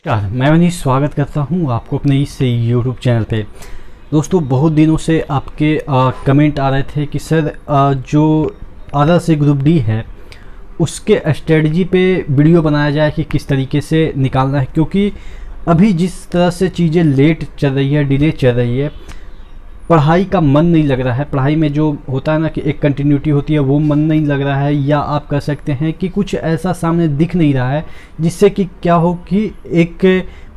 नमस्कार, मैं मनीष स्वागत करता हूं आपको अपने इस YouTube चैनल पे। दोस्तों, बहुत दिनों से आपके कमेंट आ रहे थे कि सर जो आधा से ग्रुप डी है उसके स्ट्रेटजी पे वीडियो बनाया जाए कि किस तरीके से निकालना है, क्योंकि अभी जिस तरह से चीज़ें लेट चल रही है, डिले चल रही है, पढ़ाई का मन नहीं लग रहा है। पढ़ाई में जो होता है ना कि एक कंटिन्यूटी होती है, वो मन नहीं लग रहा है, या आप कह सकते हैं कि कुछ ऐसा सामने दिख नहीं रहा है जिससे कि क्या हो कि एक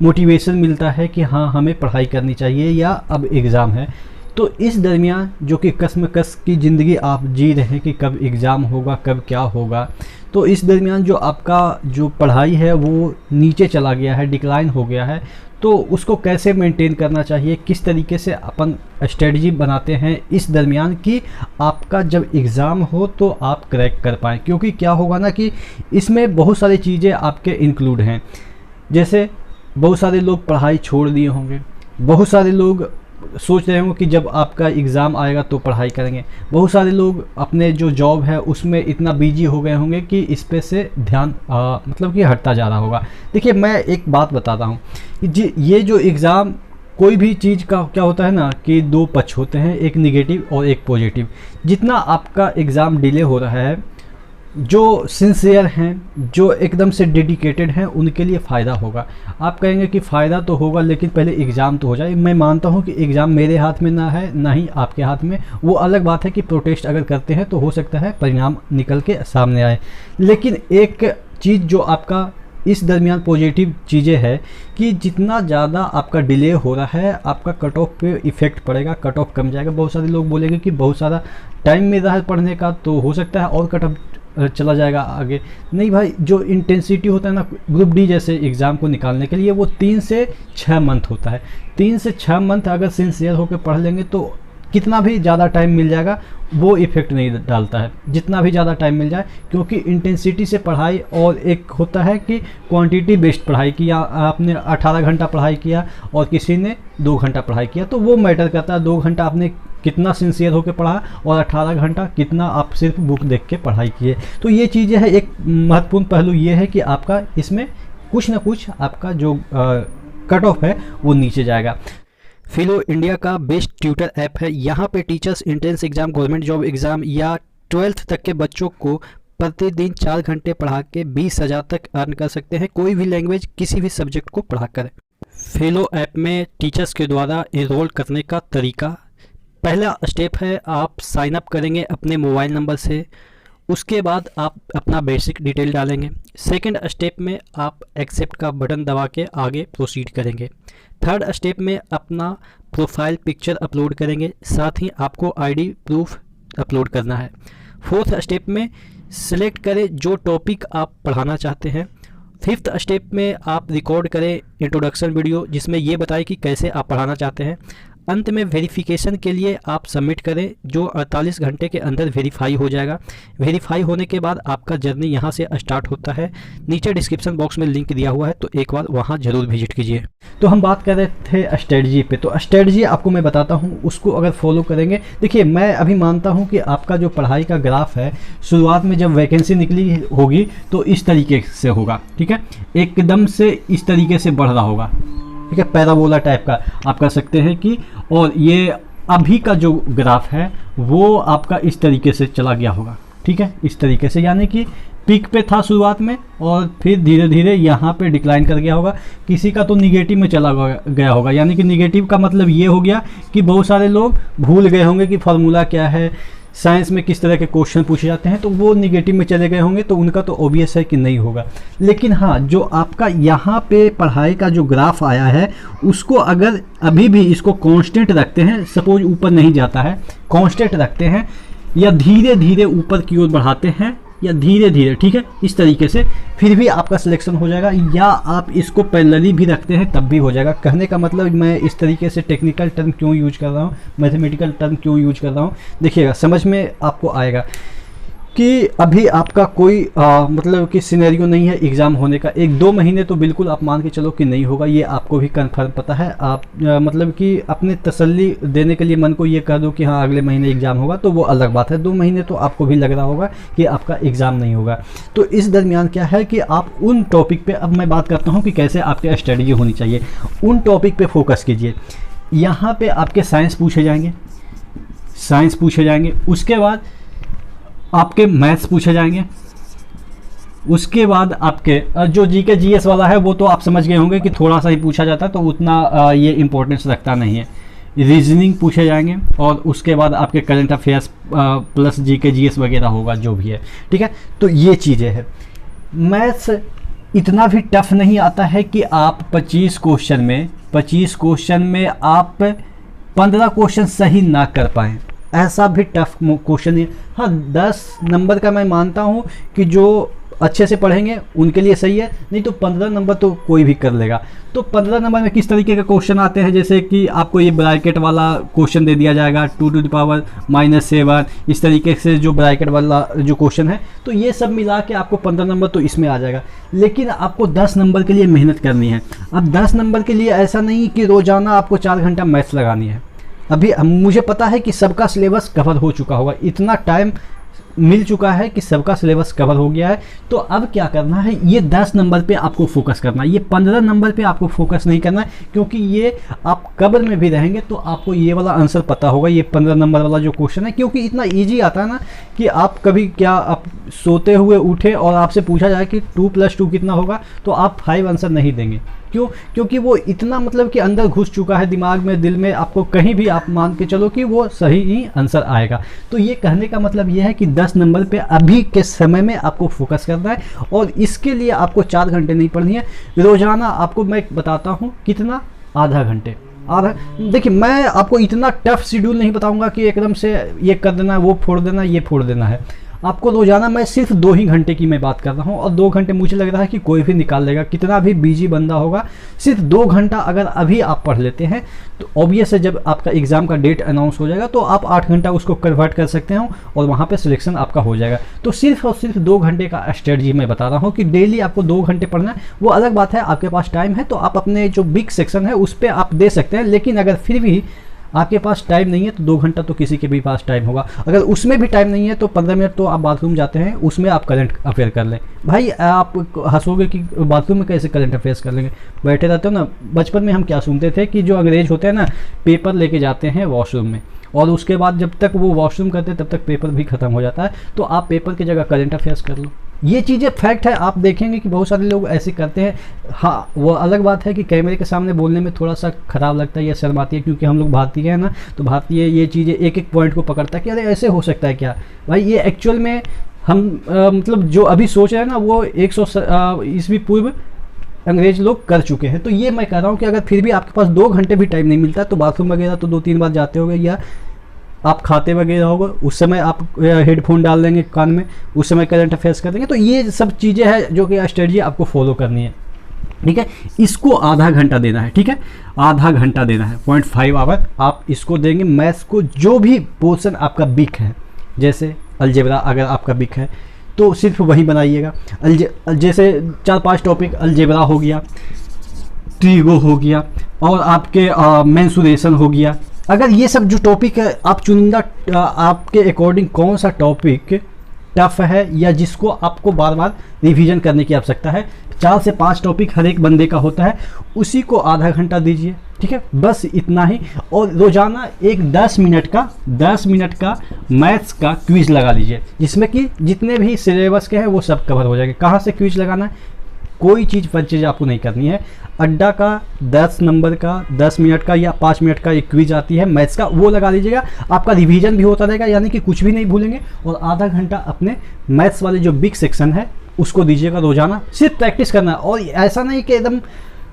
मोटिवेशन मिलता है कि हाँ, हमें पढ़ाई करनी चाहिए या अब एग्ज़ाम है। तो इस दरमियान जो कि कसमकस की ज़िंदगी आप जी रहे हैं कि कब एग्ज़ाम होगा, कब क्या होगा, तो इस दरमियान जो आपका जो पढ़ाई है वो नीचे चला गया है, डिक्लाइन हो गया है, तो उसको कैसे मेंटेन करना चाहिए, किस तरीके से अपन स्ट्रेटजी बनाते हैं इस दरमियान कि आपका जब एग्ज़ाम हो तो आप क्रैक कर पाएँ। क्योंकि क्या होगा ना कि इसमें बहुत सारी चीज़ें आपके इंक्लूड हैं। जैसे बहुत सारे लोग पढ़ाई छोड़ दिए होंगे, बहुत सारे लोग सोच रहे होंगे कि जब आपका एग्ज़ाम आएगा तो पढ़ाई करेंगे, बहुत सारे लोग अपने जो जॉब है उसमें इतना बिजी हो गए होंगे कि इस पे से ध्यान मतलब कि हटता जा रहा होगा। देखिए, मैं एक बात बताता हूँ कि जी, ये जो एग्ज़ाम कोई भी चीज़ का क्या होता है ना कि दो पक्ष होते हैं, एक निगेटिव और एक पॉजिटिव। जितना आपका एग्ज़ाम डिले हो रहा है, जो सिंसियर हैं, जो एकदम से डेडिकेटेड हैं, उनके लिए फ़ायदा होगा। आप कहेंगे कि फ़ायदा तो होगा लेकिन पहले एग्ज़ाम तो हो जाए। मैं मानता हूं कि एग्ज़ाम मेरे हाथ में ना है, ना ही आपके हाथ में। वो अलग बात है कि प्रोटेस्ट अगर करते हैं तो हो सकता है परिणाम निकल के सामने आए। लेकिन एक चीज़ जो आपका इस दरमियान पॉजिटिव चीज़ें है कि जितना ज़्यादा आपका डिले हो रहा है, आपका कट ऑफ पे इफ़ेक्ट पड़ेगा, कट ऑफ कम जाएगा। बहुत सारे लोग बोलेंगे कि बहुत सारा टाइम मिल रहा है पढ़ने का, तो हो सकता है और कट ऑफ चला जाएगा आगे। नहीं भाई, जो इंटेंसिटी होता है ना ग्रुप डी जैसे एग्ज़ाम को निकालने के लिए, वो 3 से 6 मंथ होता है। 3 से 6 मंथ अगर सिंसियर होकर पढ़ लेंगे तो कितना भी ज़्यादा टाइम मिल जाएगा वो इफ़ेक्ट नहीं डालता है, जितना भी ज़्यादा टाइम मिल जाए। क्योंकि इंटेंसिटी से पढ़ाई और एक होता है कि क्वांटिटी बेस्ड पढ़ाई किया, आपने 18 घंटा पढ़ाई किया और किसी ने 2 घंटा पढ़ाई किया, तो वो मैटर करता है। 2 घंटा आपने कितना सिंसियर होकर पढ़ा और 18 घंटा कितना आप सिर्फ बुक देख के पढ़ाई किए। तो ये चीज़ें हैं। एक महत्वपूर्ण पहलू ये है कि आपका इसमें कुछ ना कुछ आपका जो कट ऑफ है वो नीचे जाएगा। फिलो इंडिया का बेस्ट ट्यूटर ऐप है। यहाँ पे teachers entrance exam, government job exam या 12th तक के बच्चों को प्रतिदिन 4 घंटे पढ़ा के 20,000 तक अर्न कर सकते हैं, कोई भी लैंग्वेज, किसी भी सब्जेक्ट को पढ़ा कर। फिलो ऐप में टीचर्स के द्वारा एनरोल करने का तरीका, पहला स्टेप है आप साइन अप करेंगे अपने मोबाइल नंबर से। उसके बाद आप अपना बेसिक डिटेल डालेंगे। सेकंड स्टेप में आप एक्सेप्ट का बटन दबा के आगे प्रोसीड करेंगे। थर्ड स्टेप में अपना प्रोफाइल पिक्चर अपलोड करेंगे, साथ ही आपको आईडी प्रूफ अपलोड करना है। फोर्थ स्टेप में सिलेक्ट करें जो टॉपिक आप पढ़ाना चाहते हैं। फिफ्थ स्टेप में आप रिकॉर्ड करें इंट्रोडक्शन वीडियो जिसमें ये बताएं कि कैसे आप पढ़ाना चाहते हैं। अंत में वेरिफिकेशन के लिए आप सबमिट करें, जो 48 घंटे के अंदर वेरीफाई हो जाएगा। वेरीफाई होने के बाद आपका जर्नी यहां से स्टार्ट होता है। नीचे डिस्क्रिप्शन बॉक्स में लिंक दिया हुआ है, तो एक बार वहां जरूर विजिट कीजिए। तो हम बात कर रहे थे स्ट्रेटजी पे, तो स्ट्रेटजी आपको मैं बताता हूँ, उसको अगर फॉलो करेंगे। देखिए, मैं अभी मानता हूँ कि आपका जो पढ़ाई का ग्राफ है, शुरुआत में जब वैकेंसी निकली होगी तो इस तरीके से होगा, ठीक है, एकदम से इस तरीके से बढ़ रहा होगा, ठीक है, पैराबोला टाइप का आप कर सकते हैं कि। और ये अभी का जो ग्राफ है वो आपका इस तरीके से चला गया होगा, ठीक है, इस तरीके से, यानी कि पीक पे था शुरुआत में और फिर धीरे धीरे यहाँ पे डिक्लाइन कर गया होगा। किसी का तो निगेटिव में चला गया होगा, यानी कि निगेटिव का मतलब ये हो गया कि बहुत सारे लोग भूल गए होंगे कि फार्मूला क्या है, साइंस में किस तरह के क्वेश्चन पूछे जाते हैं, तो वो निगेटिव में चले गए होंगे, तो उनका तो ऑब्वियस है कि नहीं होगा। लेकिन हाँ, जो आपका यहाँ पे पढ़ाई का जो ग्राफ आया है उसको अगर अभी भी इसको कांस्टेंट रखते हैं, सपोज ऊपर नहीं जाता है, कांस्टेंट रखते हैं या धीरे धीरे ऊपर की ओर बढ़ाते हैं या धीरे धीरे, ठीक है, इस तरीके से, फिर भी आपका सिलेक्शन हो जाएगा। या आप इसको पैरेलली भी रखते हैं तब भी हो जाएगा। कहने का मतलब मैं इस तरीके से टेक्निकल टर्म क्यों यूज कर रहा हूँ, मैथमेटिकल टर्म क्यों यूज कर रहा हूँ, देखिएगा समझ में आपको आएगा। कि अभी आपका कोई मतलब कि सिनेरियो नहीं है एग्ज़ाम होने का, 1-2 महीने तो बिल्कुल आप मान के चलो कि नहीं होगा, ये आपको भी कन्फर्म पता है। आप मतलब कि अपने तसल्ली देने के लिए मन को ये कह दो कि हाँ अगले महीने एग्ज़ाम होगा, तो वो अलग बात है। 2 महीने तो आपको भी लग रहा होगा कि आपका एग्ज़ाम नहीं होगा। तो इस दरमियान क्या है कि आप उन टॉपिक पे, अब मैं बात करता हूँ कि कैसे आपकी स्टडी होनी चाहिए, उन टॉपिक पे फोकस कीजिए। यहाँ पे आपके साइंस पूछे जाएंगे, उसके बाद आपके मैथ्स पूछे जाएंगे, उसके बाद आपके जो जीके जीएस वाला है वो तो आप समझ गए होंगे कि थोड़ा सा ही पूछा जाता है, तो उतना ये इम्पोर्टेंस रखता नहीं है। रीजनिंग पूछे जाएंगे और उसके बाद आपके current affairs plus GK GS वगैरह होगा जो भी है, ठीक है। तो ये चीज़ें हैं। मैथ्स इतना भी टफ नहीं आता है कि आप 25 क्वेश्चन में आप 15 क्वेश्चन सही ना कर पाएँ, ऐसा भी टफ क्वेश्चन नहीं है। हाँ 10 नंबर का मैं मानता हूँ कि जो अच्छे से पढ़ेंगे उनके लिए सही है, नहीं तो 15 नंबर तो कोई भी कर लेगा। तो 15 नंबर में किस तरीके का क्वेश्चन आते हैं, जैसे कि आपको ये ब्रैकेट वाला क्वेश्चन दे दिया जाएगा 2⁻⁻7, इस तरीके से जो ब्रैकेट वाला जो क्वेश्चन है, तो ये सब मिला के आपको 15 नंबर तो इसमें आ जाएगा। लेकिन आपको 10 नंबर के लिए मेहनत करनी है। अब 10 नंबर के लिए ऐसा नहीं कि रोज़ाना आपको 4 घंटा मैथ्स लगानी है। अभी मुझे पता है कि सबका सिलेबस कवर हो चुका होगा, इतना टाइम मिल चुका है कि सबका सिलेबस कवर हो गया है। तो अब क्या करना है, ये 10 नंबर पे आपको फोकस करना है, ये 15 नंबर पे आपको फोकस नहीं करना है, क्योंकि ये आप कबर में भी रहेंगे तो आपको ये वाला आंसर पता होगा, ये 15 नंबर वाला जो क्वेश्चन है, क्योंकि इतना ईजी आता है ना कि आप कभी क्या आप सोते हुए उठे और आपसे पूछा जाए कि 2+2 कितना होगा, तो आप 5 आंसर नहीं देंगे। क्यों? क्योंकि वो इतना मतलब कि अंदर घुस चुका है दिमाग में, दिल में, आपको कहीं भी आप मान के चलो कि वो सही ही आंसर आएगा। तो ये कहने का मतलब ये है कि 10 नंबर पे अभी के समय में आपको फोकस करना है, और इसके लिए आपको 4 घंटे नहीं पढ़नी है रोजाना। आपको मैं बताता हूँ कितना, आधा घंटे। देखिए मैं आपको इतना टफ शेड्यूल नहीं बताऊंगा कि एकदम से ये कर देना, वो फोड़ देना, ये फोड़ देना है। आपको रोजाना मैं सिर्फ 2 ही घंटे की मैं बात कर रहा हूँ, और 2 घंटे मुझे लग रहा है कि कोई भी निकाल लेगा, कितना भी बिजी बंदा होगा। सिर्फ 2 घंटा अगर अभी आप पढ़ लेते हैं तो ऑब्वियस है जब आपका एग्जाम का डेट अनाउंस हो जाएगा तो आप 8 घंटा उसको कन्वर्ट कर सकते हो और वहाँ पे सिलेक्शन आपका हो जाएगा। तो सिर्फ और सिर्फ 2 घंटे का स्ट्रेटजी मैं बता रहा हूँ कि डेली आपको 2 घंटे पढ़ना है। वो अलग बात है आपके पास टाइम है तो आप अपने जो बिग सेक्शन है उस पर आप दे सकते हैं, लेकिन अगर फिर भी आपके पास टाइम नहीं है तो 2 घंटा तो किसी के भी पास टाइम होगा। अगर उसमें भी टाइम नहीं है तो 15 मिनट तो आप बाथरूम जाते हैं, उसमें आप करंट अफेयर कर लें। भाई आप हंसोगे कि बाथरूम में कैसे करंट अफेयर्स कर लेंगे, बैठे रहते हो ना। बचपन में हम क्या सुनते थे कि जो अंग्रेज होते हैं ना, पेपर लेके जाते हैं वॉशरूम में, और उसके बाद जब तक वो वॉशरूम करते हैं तब तक पेपर भी खत्म हो जाता है। तो आप पेपर की जगह करंट अफेयर्स कर लो। ये चीज़ें फैक्ट है, आप देखेंगे कि बहुत सारे लोग ऐसे करते हैं। हाँ वो अलग बात है कि कैमरे के सामने बोलने में थोड़ा सा ख़राब लगता है या शर्म आती है, क्योंकि हम लोग भारतीय हैं ना, तो भारतीय ये चीज़ें एक एक पॉइंट को पकड़ता है कि अरे ऐसे हो सकता है क्या। भाई ये एक्चुअल में हम मतलब जो अभी सोच रहे हैं ना वो 100 ईस्वी पूर्व अंग्रेज लोग कर चुके हैं। तो ये मैं कह रहा हूँ कि अगर फिर भी आपके पास 2 घंटे भी टाइम नहीं मिलता तो बाथरूम वगैरह तो 2-3 बार जाते होंगे, या आप खाते वगैरह होगा उस समय आप हेडफोन डाल लेंगे कान में, उस समय करंट अफेयर्स कर देंगे। तो ये सब चीज़ें हैं जो कि स्ट्रेटजी आपको फॉलो करनी है, ठीक है। इसको आधा घंटा देना है, ठीक है, आधा घंटा देना है, 0.5 आवर आप इसको देंगे। मैथ्स को जो भी पोर्शन आपका वीक है, जैसे अलजेब्रा अगर आपका वीक है तो सिर्फ वही बनाइएगा। जैसे 4-5 टॉपिक अलजेब्रा हो गया, ट्रिगो हो गया, और आपके मेंसुरेशन हो गया। अगर ये सब जो टॉपिक है आप चुनिंदा आपके अकॉर्डिंग कौन सा टॉपिक टफ है या जिसको आपको बार बार रिवीजन करने की आवश्यकता है, 4 से 5 टॉपिक हर एक बंदे का होता है, उसी को आधा घंटा दीजिए, ठीक है, बस इतना ही। और रोजाना एक 10 मिनट का मैथ्स का क्विज लगा लीजिए, जिसमें कि जितने भी सिलेबस के हैं वो सब कवर हो जाएंगे। कहाँ से क्विज लगाना है, कोई चीज़ परचेज आपको नहीं करनी है। अड्डा का 10 नंबर का 10 मिनट का या 5 मिनट का एक क्विज आती है मैथ्स का, वो लगा लीजिएगा। आपका रिवीजन भी होता रहेगा, यानी कि कुछ भी नहीं भूलेंगे। और आधा घंटा अपने मैथ्स वाले जो बिग सेक्शन है उसको दीजिएगा रोजाना, सिर्फ प्रैक्टिस करना है। और ऐसा नहीं कि एकदम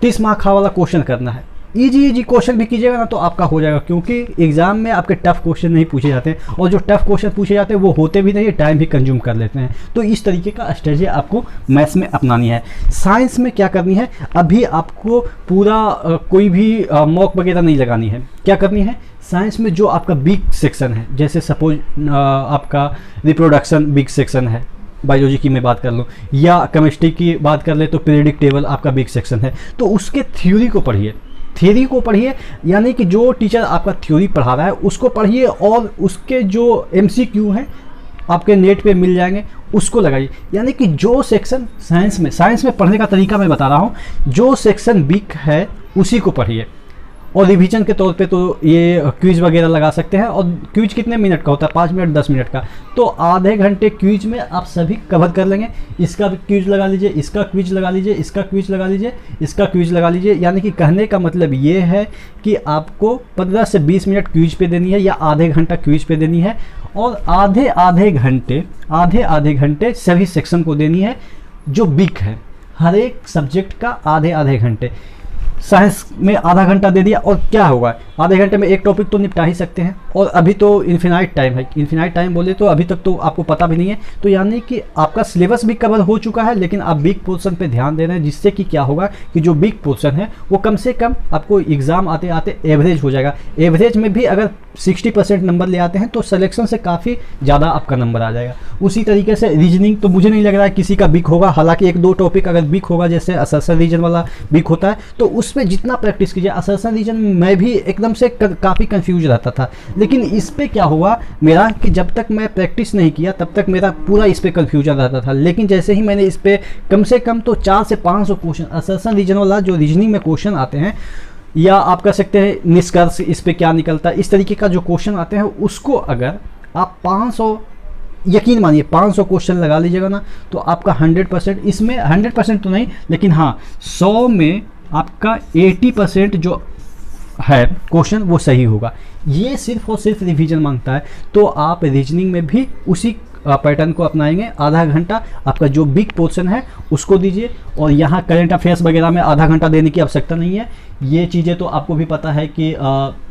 30 मार्क वाला क्वेश्चन करना है, इजी क्वेश्चन भी कीजिएगा ना तो आपका हो जाएगा, क्योंकि एग्जाम में आपके टफ क्वेश्चन नहीं पूछे जाते हैं, और जो टफ क्वेश्चन पूछे जाते हैं वो होते भी नहीं, टाइम भी कंज्यूम कर लेते हैं। तो इस तरीके का स्ट्रेटजी आपको मैथ्स में अपनानी है। साइंस में क्या करनी है, अभी आपको पूरा कोई भी मॉक वगैरह नहीं लगानी है। क्या करनी है, साइंस में जो आपका बिग सेक्शन है, जैसे सपोज आपका रिप्रोडक्शन बिग सेक्शन है, बायोलॉजी की मैं बात कर लूँ, या केमिस्ट्री की बात कर ले तो पीरियडिक टेबल आपका बिग सेक्शन है, तो उसके थ्योरी को पढ़िए, थ्योरी को पढ़िए, यानी कि जो टीचर आपका थ्योरी पढ़ा रहा है उसको पढ़िए, और उसके जो MCQ हैं आपके नेट पे मिल जाएंगे, उसको लगाइए। यानी कि जो सेक्शन साइंस में पढ़ने का तरीका मैं बता रहा हूँ, जो सेक्शन वीक है उसी को पढ़िए। और रिवीजन के तौर पे तो ये क्विज वगैरह लगा सकते हैं, और क्विज कितने मिनट का होता है, 5 मिनट 10 मिनट का, तो आधे घंटे क्विज में आप सभी कवर कर लेंगे। इसका क्विज लगा लीजिए, इसका क्विज लगा लीजिए, इसका क्विज लगा लीजिए, इसका क्विज लगा लीजिए। यानी कि कहने का मतलब ये है कि आपको 15 से 20 मिनट क्विज पे देनी है, या आधे घंटा क्विज पे देनी है, और आधे घंटे सभी सेक्शन को देनी है जो वीक है। हर एक सब्जेक्ट का आधे घंटे। साइंस में आधा घंटा दे दिया, और क्या होगा, आधे घंटे में एक टॉपिक तो निपटा ही सकते हैं, और अभी तो इन्फिनाइट टाइम है। इन्फिनाइट टाइम बोले तो अभी तक तो आपको पता भी नहीं है, तो यानी कि आपका सिलेबस भी कवर हो चुका है, लेकिन आप बिग पोर्शन पे ध्यान दे रहे हैं, जिससे कि क्या होगा कि जो बिग पोर्शन है वो कम से कम आपको एग्ज़ाम आते आते एवरेज हो जाएगा। एवरेज में भी अगर 60% नंबर ले आते हैं तो सिलेक्शन से काफ़ी ज़्यादा आपका नंबर आ जाएगा। उसी तरीके से रीजनिंग तो मुझे नहीं लग रहा है किसी का बिग होगा, हालांकि 1-2 टॉपिक अगर बिग होगा, जैसे असर्शन रीजन वाला बिग होता है, तो उसमें जितना प्रैक्टिस कीजिए। असर्शन रीजन में भी एकदम से काफ़ी कंफ्यूज रहता था, लेकिन इस पे क्या हुआ मेरा कि जब तक मैं प्रैक्टिस नहीं किया तब तक मेरा पूरा इस पे कंफ्यूजन रहता था, लेकिन जैसे ही मैंने इस पे कम से कम तो 400 से 500 क्वेश्चन असर्शन रीजन वाला जो रीजनिंग में क्वेश्चन आते हैं, या आप कह सकते हैं निष्कर्ष इस पे क्या निकलता है, इस तरीके का जो क्वेश्चन आते हैं, उसको अगर आप 500, यकीन मानिए 500 क्वेश्चन लगा लीजिएगा ना, तो आपका 100%, इसमें 100% तो नहीं, लेकिन हाँ 100 में आपका 80% जो है क्वेश्चन वो सही होगा। ये सिर्फ और सिर्फ रिवीजन मांगता है, तो आप रीजनिंग में भी उसी पैटर्न को अपनाएंगे। आधा घंटा आपका जो बिग पोर्शन है उसको दीजिए, और यहाँ करंट अफेयर्स वगैरह में आधा घंटा देने की आवश्यकता नहीं है। ये चीज़ें तो आपको भी पता है कि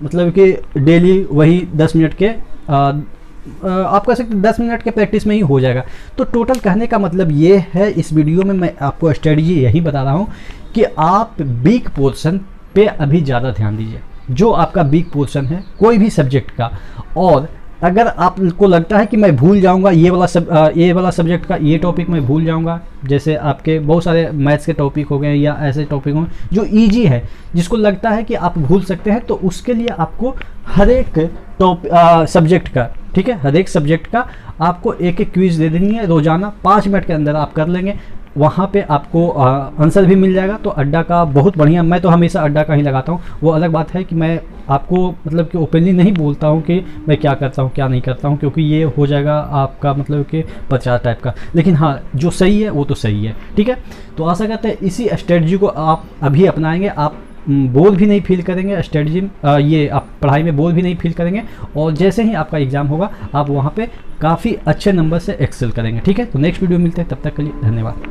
मतलब कि डेली वही 10 मिनट के आप कह सकते 10 मिनट के प्रैक्टिस में ही हो जाएगा। तो टोटल कहने का मतलब ये है, इस वीडियो में मैं आपको स्ट्रेटजी यही बता रहा हूँ कि आप बिग पोर्शन पे अभी ज़्यादा ध्यान दीजिए, जो आपका बिग पोर्शन है कोई भी सब्जेक्ट का। और अगर आपको लगता है कि मैं भूल जाऊंगा ये वाला सब्जेक्ट का ये टॉपिक मैं भूल जाऊंगा, जैसे आपके बहुत सारे मैथ्स के टॉपिक हो गए या ऐसे टॉपिक हो जो इजी है, जिसको लगता है कि आप भूल सकते हैं, तो उसके लिए आपको हर एक सब्जेक्ट का, ठीक है, हर एक सब्जेक्ट का आपको एक क्विज दे देनी है रोजाना। 5 मिनट के अंदर आप कर लेंगे, वहाँ पे आपको आंसर भी मिल जाएगा। तो अड्डा का बहुत बढ़िया, मैं तो हमेशा अड्डा का ही लगाता हूँ। वो अलग बात है कि मैं आपको मतलब कि ओपनली नहीं बोलता हूँ कि मैं क्या करता हूँ क्या नहीं करता हूँ, क्योंकि ये हो जाएगा आपका मतलब कि प्रचार टाइप का। लेकिन हाँ, जो सही है वो तो सही है, ठीक है। तो आशा करते हैं इसी स्ट्रेटजी को आप अभी अपनाएंगे, आप बोर भी नहीं फील करेंगे, स्ट्रेटजी ये आप पढ़ाई में बोर भी नहीं फील करेंगे, और जैसे ही आपका एग्ज़ाम होगा आप वहाँ पे काफ़ी अच्छे नंबर से एक्सेल करेंगे, ठीक है। तो नेक्स्ट वीडियो मिलते हैं, तब तक के लिए धन्यवाद।